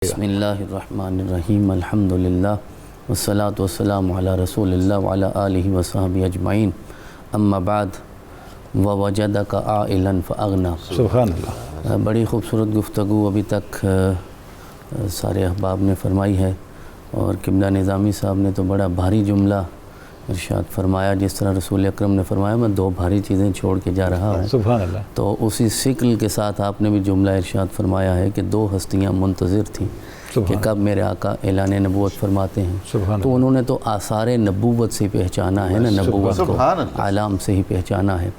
بسم اللہ الرحمن الرحیم الحمدللہ والصلاة والسلام علی رسول اللہ وعلی آلہ وصحبہ اجمعین اما بعد ووجدک عائلا فاغنا۔ سبحان اللہ۔ بڑی خوبصورت گفتگو ابھی تک سارے احباب نے فرمائی ہے، اور قبلہ نظامی صاحب نے تو بڑا بھاری جملہ ارشاد فرمایا، جس طرح رسول اکرم نے فرمایا میں دو بھاری چیزیں چھوڑ کے جا رہا ہوں۔ سبحان اللہ۔ تو اسی سکل کے ساتھ آپ نے بھی جملہ ارشاد فرمایا ہے کہ دو ہستیاں منتظر تھیں کہ کب میرے آقا اعلان نبوت فرماتے ہیں، تو انہوں نے تو آثار نبوت سے پہچانا ہے نا، نبوت کو علام سے ہی پہچانا ہے۔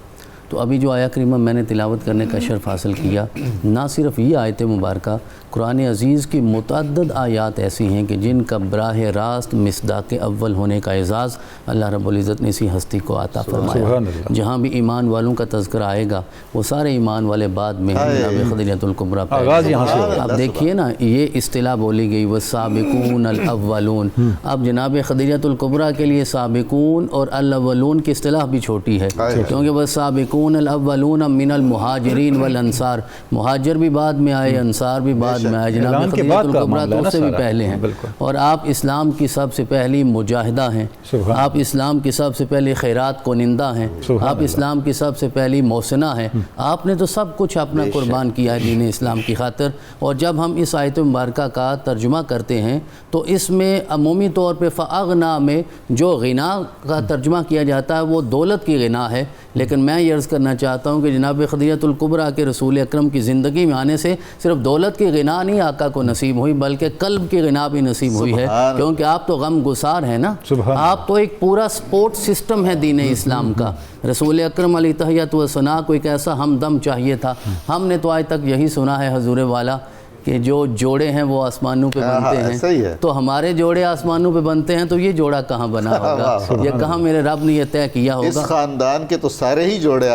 تو ابھی جو آیہ کریمہ میں نے تلاوت کرنے کا شرف حاصل کیا، نہ صرف یہ آیت مبارکہ، قرآن عزیز کی متعدد آیات ایسی ہیں کہ جن کا براہ راست مصداق اول ہونے کا اعزاز اللہ رب العزت نے اسی ہستی کو عطا فرمایا۔ جہاں بھی ایمان والوں کا تذکرہ آئے گا وہ سارے ایمان والے بعد میں جناب خدیجۃ الکبریٰ پہ۔ اب دیکھیے نا، یہ اصطلاح بولی گئی والسابقون الاولون، اب جناب خدیجۃ الکبریٰ کے لیے سابقون اور الاولون کی اصطلاح بھی چھوٹی ہے، کیونکہ والسابقون الاولون من المہاجرین والانصار، مہاجر بھی بعد میں آئے، انصار بھی بعد میں آئے، جناب خدیجۃ الکبریٰ تو اس سے بھی پہلے ہیں، اور آپ اسلام کی سب سے پہلی مجاہدہ ہیں، آپ اسلام کی سب سے پہلی خیرات کنندہ ہیں، آپ اسلام کی سب سے پہلی محسنہ ہیں، آپ نے تو سب کچھ اپنا قربان کیا ہے دین اسلام کی خاطر۔ اور جب ہم اس آیت مبارکہ کا ترجمہ کرتے ہیں تو اس میں عمومی طور پہ فاغنا میں جو غنا کا ترجمہ کیا جاتا ہے وہ دولت کی غنا ہے، لیکن میں یہ عرض کرنا چاہتا ہوں کہ جناب خدیجۃ الکبریٰ کے رسول اکرم کی زندگی میں آنے سے صرف دولت کی غنا نہیں آقا کو نصیب ہوئی، بلکہ قلب کی غنا بھی نصیب ہوئی ہے، کیونکہ آپ تو غم گسار ہیں نا، آپ تو ایک پورا سپورٹ سسٹم ہے دین اسلام کا۔ رسول اکرم علیہ تحیۃ و ثنا کو ایک ایسا ہمدم چاہیے تھا۔ ہم نے تو آج تک یہی سنا ہے حضور والا کہ جو جوڑے ہیں وہ آسمانوں پہ بنتے ہیں، تو ہمارے جوڑے آسمانوں پہ بنتے ہیں تو یہ جوڑا کہاں بنا ہوگا، یہ کہاں میرے رب نے یہ طے کیا ہوگا؟ اس خاندان کے تو سارے ہی جوڑے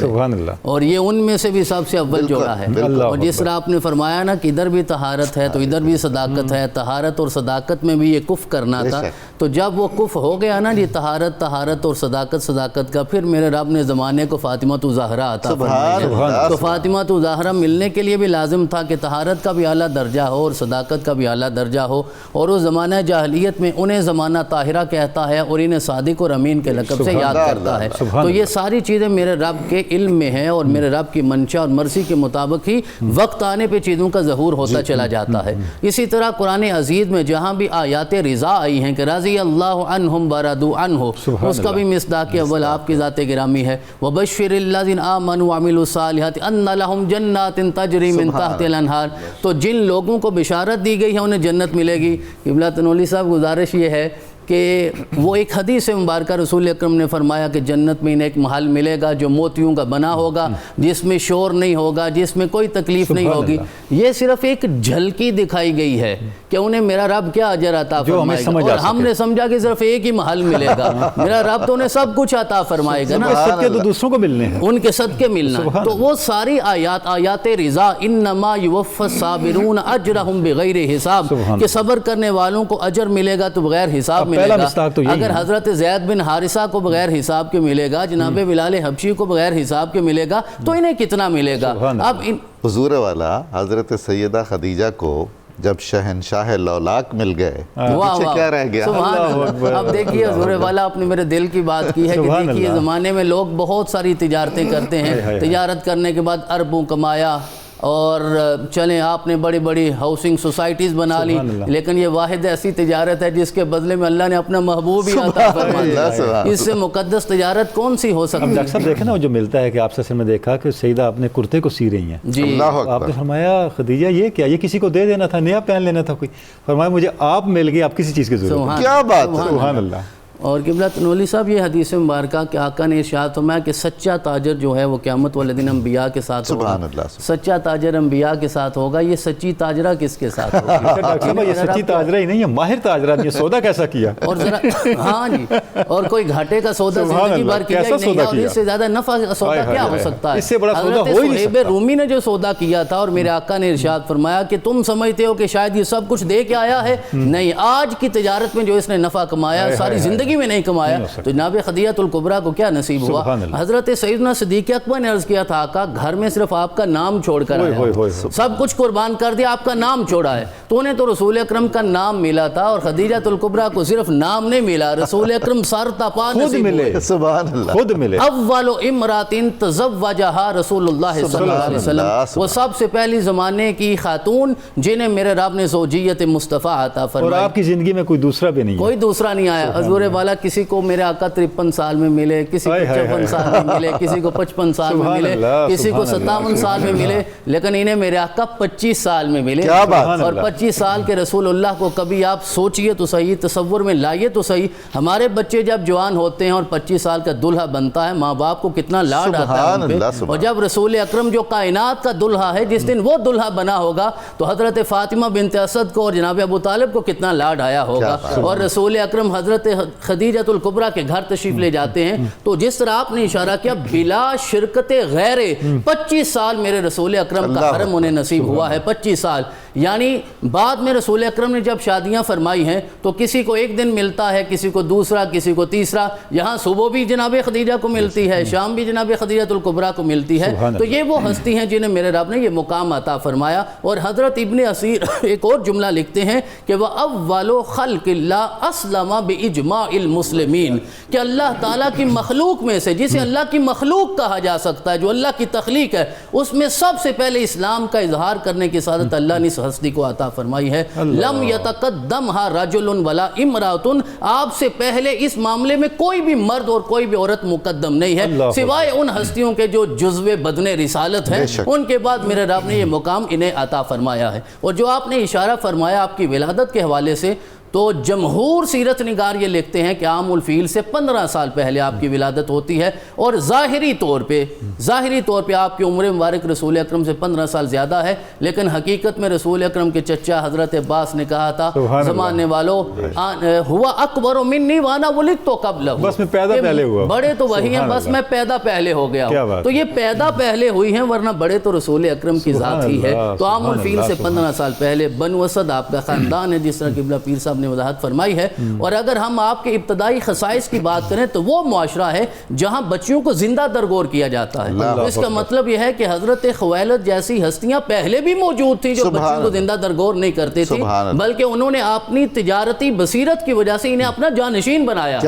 سبحان اللہ، اور یہ ان میں سے بھی سب سے اول جوڑا ہے۔ اور جس طرح آپ نے فرمایا نا کہ ادھر بھی طہارت ہے تو ادھر بھی صداقت ہے، طہارت اور صداقت میں بھی یہ کف کرنا تھا، تو جب وہ کف ہو گیا نا، یہ طہارت اور صداقت کا، پھر میرے رب نے زمانے کو فاطمہ زہرا عطا فرمایا۔ تو فاطمہ زہرا ملنے کے لیے بھی لازم تھا کہ طہارت کا بھی اعلیٰ درجہ ہو اور صداقت کا بھی اعلیٰ درجہ ہو، اور اس زمانہ جاہلیت میں انہیں زمانہ طاہرہ کہتا ہے اور انہیں صادق اور امین کے لقب سے یاد کرتا ہے۔ تو یہ ساری چیزیں میرے رب کے علم میں ہیں، اور میرے رب کی منشا اور مرضی کے مطابق ہی وقت آنے پہ چیزوں کا ظہور ہوتا چلا جاتا ہے۔ اسی طرح قرآن عزیز میں جہاں بھی آیات رضا آئی ہیں کہ رضی اللہ عنہم ورضوا عنہ، اس کا بھی مصداق اول آپ کی ذات گرامی ہے، وبشر الذین آمنوا وعملوا الصالحات ان لہم جنات تجری من تحتها الانہار، تو جن لوگوں کو بشارت دی گئی ہے انہیں جنت ملے گی۔ قبلہ تنولی صاحب گزارش یہ ہے کہ وہ ایک حدیث مبارکہ رسول اکرم نے فرمایا کہ جنت میں انہیں ایک محل ملے گا جو موتیوں کا بنا ہوگا، جس میں شور نہیں ہوگا، جس میں کوئی تکلیف نہیں ہوگی۔ یہ صرف ایک جھلکی دکھائی گئی ہے کہ انہیں میرا رب کیا اجر عطا فرمائے گا، اور ہم نے سمجھا کہ صرف ایک ہی محل ملے گا، میرا رب تو انہیں سب کچھ عطا فرمائے گا نا، صدقے تو دوسروں کو ملنے ہیں، ان کے صدقے ملنا۔ تو وہ ساری آیات رضا، انما یوفی الصابرون اجرہم بغیر حساب، کہ صبر کرنے والوں کو اجر ملے گا تو بغیر حساب ملے گا۔ اگر حضرت زید بن حارثہ کو بغیر حساب کے ملے گا، جناب بلال حبشی کو بغیر حساب کے ملے گا، تو انہیں کتنا ملے گا؟ اب حضور والا حضرت سیدہ خدیجہ کو جب شہنشاہ لولاک مل گئے، پیچھے کیا رہ گیا؟ اب دیکھیے حضور والا آپ نے میرے دل کی بات کی ہے کہ دیکھیے زمانے میں لوگ بہت ساری تجارتیں کرتے ہیں، تجارت کرنے کے بعد اربوں کمایا، اور چلیں آپ نے بڑی بڑی ہاؤسنگ سوسائٹیز بنا لی، لیکن یہ واحد ایسی تجارت ہے جس کے بدلے میں اللہ نے اپنا محبوب ہی عطا فرمایا۔ اس سے مقدس تجارت کون سی ہو سکتی ہے؟ ڈاکٹر صاحب دیکھیں نا، وہ جو ملتا ہے کہ آپ سے میں دیکھا کہ سیدہ اپنے کرتے کو سی رہی ہیں، جی آپ نے فرمایا خدیجہ یہ کیا، یہ کسی کو دے دینا تھا، نیا پہن لینا تھا کوئی، فرمایا مجھے آپ مل گئی، آپ کسی چیز کی ضرورت ہے۔ کیا بات ہے، سبحان اللہ۔ اور قبلہ تنولی صاحب یہ حدیث مبارکہ کہ آقا نے ارشاد فرمایا کہ سچا تاجر جو ہے وہ قیامت والے دن انبیاء کے ساتھ ہوگا، سچا تاجر انبیاء کے ساتھ ہوگا۔ یہ سچی تاجرہ کس کے ساتھ ہوگی؟ ڈاکٹر صاحب یہ سچی تاجرہ ہی نہیں ہے، ماہر تاجرہ، یہ سودا کیسا کیا، اور ذرا ہاں جی، اور کوئی گھاٹے کا سودا زندگی بھر کیا ہی نہیں ہے، اور اس سے زیادہ نفع سودا کیا ہو سکتا ہے؟ اس سے بڑا سودا حضرت ہو ہی نہیں صہیب رومی نے جو سودا کیا تھا، اور میرے آقا نے ارشاد فرمایا کہ تم سمجھتے ہو کہ شاید یہ سب کچھ دے کے آیا ہے، نہیں، آج کی تجارت میں جو اس نے نفع کمایا ساری زندگی زندگی میں نہیں کمایا تو جناب خدیجہ الکبریٰ کو کیا نصیب ہوا؟ حضرت سیدنا صدیق اکبر نے عرض کیا تھا آقا گھر میں صرف آپ کا نام چھوڑ کر آیا، سب کچھ قربان کر دیا، آپ کا نام چھوڑا ہے، تو انہیں تو رسول اکرم کا نام ملا تھا، اور خدیجہ الکبریٰ کو صرف نام نہیں ملا، رسول اکرم سر تپا نصیب ہوئے، سبحان اللہ، خود ملے، اول امرات تزوجہا رسول اللہ صلی اللہ علیہ وسلم، وہ سب سے پہلی زمانے کی خاتون جنہیں میرے رب نے زوجیت مصطفیٰ عطا فرمائی، اور آپ کی زندگی میں کوئی دوسرا بھی نہیں ہے، کوئی دوسرا نہیں آیا۔ حضور والا کسی کو میرے آقا 53 سال میں ملے، کسی کو 54 سال میں ملے، کسی کو 55 سال میں ملے، کسی کو 57 سال میں ملے، لیکن انہیں میرے آقا 25 سال میں ملے، اور 25 سال کے رسول اللہ کو کبھی آپ سوچئے تو صحیح، تصور میں لائیے تو صحیح، ہمارے بچے جب جوان ہوتے ہیں اور 25 سال کا دلہا بنتا ہے، ماں باپ کو کتنا لاڈ آتا ہے ان پہ، اور جب رسول اکرم جو کائنات کا دلہا ہے، جس دن وہ دلہا بنا ہوگا تو حضرت فاطمہ بنت اسد کو اور جناب ابو طالب کو کتنا لاڈ آیا ہوگا، اور رسول اکرم حضرت خدیجہ الکبریٰ کے گھر تشریف لے جاتے ہیں تو جس طرح آپ نے اشارہ کیا بلا شرکت غیر 25 سال میرے رسول اکرم کا حرم انہیں نصیب ہوا ہے، 25 سال، یعنی بعد میں رسول اکرم نے جب شادیاں فرمائی ہیں تو کسی کو ایک دن ملتا ہے، کسی کو دوسرا، کسی کو تیسرا، یہاں صبح بھی جناب خدیجہ کو ملتی ہے، شام بھی جناب خدیجہ الکبریٰ کو ملتی ہے، تو یہ وہ ہستی ہیں جنہیں میرے رب نے یہ مقام عطا فرمایا۔ اور حضرت ابن اسیر ایک اور جملہ لکھتے ہیں کہ وَأَوَّلُ خَلْقِ اللَّهِ أَسْلَمَ بِإِجْمَاعِ الْمُسْلِمِينَ، کہ اللہ تعالیٰ کی مخلوق میں سے، جسے اللہ کی مخلوق کہا جا سکتا ہے، جو اللہ کی تخلیق ہے، اس میں سب سے پہلے اسلام کا اظہار کرنے کی سعادت اللہ نے اس ہستی کو عطا فرمائی ہے۔ لم يتقدمها رجل ولا امرأة، آپ سے پہلے اس معاملے میں کوئی بھی مرد اور کوئی بھی عورت مقدم نہیں ہے سوائے ان ہستیوں کے جو جزو بدن رسالت ہیں، ان کے بعد میرے رب نے یہ مقام انہیں عطا فرمایا ہے۔ اور جو آپ نے اشارہ فرمایا آپ کی ولادت کے حوالے سے، تو جمہور سیرت نگار یہ لکھتے ہیں کہ عام الفیل سے 15 سال پہلے آپ کی ولادت ہوتی ہے، اور ظاہری طور پہ آپ کی عمر مبارک رسول اکرم سے 15 سال زیادہ ہے، لیکن حقیقت میں رسول اکرم کے چچا حضرت عباس نے کہا تھا زمانے والو ہوا اکبر منی وانا ولدت قبلہ، بس میں پیدا پہلے ہوا، بڑے تو وہی ہیں، بس میں پیدا پہلے ہو گیا ہوں، تو یہ پیدا پہلے ہوئی ہیں، ورنہ بڑے تو رسول اکرم کی ذات ہی ہے۔ تو عام الفیل سے 15 سال پہلے بنو اسد آپ کا خاندان ہے، جس طرح قبلہ پیر صاحب نے وضاحت فرمائی ہے۔ اور اگر ہم آپ کے ابتدائی خصائص کی بات کریں تو وہ معاشرہ ہے جہاں بچیوں کو زندہ درگور کیا جاتا ہے، اس کا مطلب یہ ہے کہ حضرت خویلد جیسی ہستیاں پہلے بھی موجود تھیں جو بچیوں کو زندہ درگور نہیں کرتے تھے، بلکہ انہوں نے اپنی تجارتی بصیرت کی وجہ سے انہیں اپنا جانشین بنایا،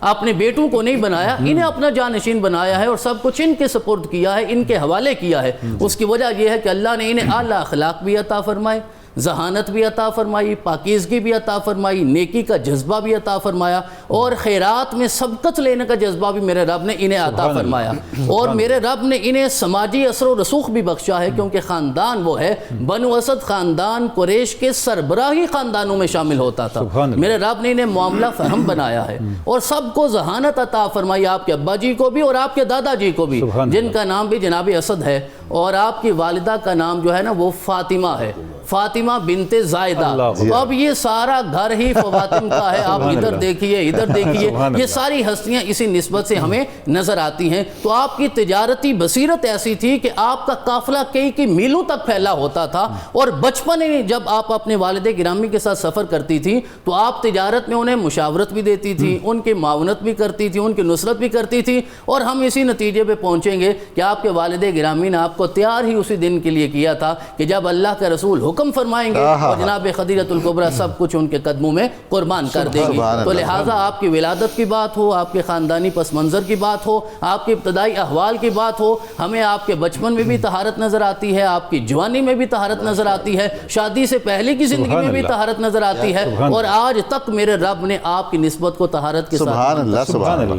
اپنے بیٹوں کو نہیں بنایا، انہیں اپنا جانشین بنایا ہے، اور سب کچھ ان کے سپرد کیا ہے، ان کے حوالے کیا ہے۔ اس کی وجہ یہ ہے کہ اللہ نے انہیں اعلیٰ اخلاق بھی عطا فرمائے، ذہانت بھی عطا فرمائی، پاکیزگی بھی عطا فرمائی، نیکی کا جذبہ بھی عطا فرمایا، اور خیرات میں سبقت لینے کا جذبہ بھی میرے رب نے انہیں عطا فرمایا، اور میرے رب نے انہیں سماجی اثر و رسوخ بھی بخشا ہے، کیونکہ خاندان وہ ہے بنو اسد خاندان قریش کے سربراہی خاندانوں میں شامل ہوتا تھا، میرے رب نے انہیں معاملہ فہم بنایا ہے، اور سب کو ذہانت عطا فرمائی، آپ کے ابا جی کو بھی اور آپ کے دادا جی کو بھی، جن کا نام بھی جناب اسد ہے، اور آپ کی والدہ کا نام جو ہے نا وہ فاطمہ ہے، فاطمہ بنت زائدہ۔ تو اب یہ سارا گھر ہی فواتم کا ہے، آپ ادھر دیکھیے ادھر دیکھیے، یہ ساری ہستیاں اسی نسبت سے ہمیں نظر آتی ہیں۔ تو آپ کی تجارتی بصیرت ایسی تھی کہ آپ کا قافلہ کئی میلوں تک پھیلا ہوتا تھا، اور بچپن میں جب آپ اپنے والد گرامی کے ساتھ سفر کرتی تھی تو آپ تجارت میں انہیں مشاورت بھی دیتی تھی، ان کی معاونت بھی کرتی تھی، ان کی نصرت بھی کرتی تھی، اور ہم اسی نتیجے پہ پہنچیں گے کہ آپ کے والد گرامی نے آپ کو تیار ہی اسی دن کے لیے کیا تھا کہ جب اللہ کے رسول حکم فرمائیں گے اور جناب خدیجہ الکبریٰ سب کچھ ان کے قدموں میں قربان کر دے گی۔ تو لہٰذا آپ کی ولادت کی بات ہو، آپ کے خاندانی پس منظر کی بات ہو، آپ کے ابتدائی احوال کی بات ہو، ہمیں آپ کے بچپن میں بھی طہارت نظر آتی ہے، آپ کی جوانی میں بھی طہارت نظر آتی ہے، شادی سے پہلے کی زندگی میں بھی طہارت نظر آتی ہے، اور آج تک میرے رب نے آپ کی نسبت کو طہارت کے ساتھ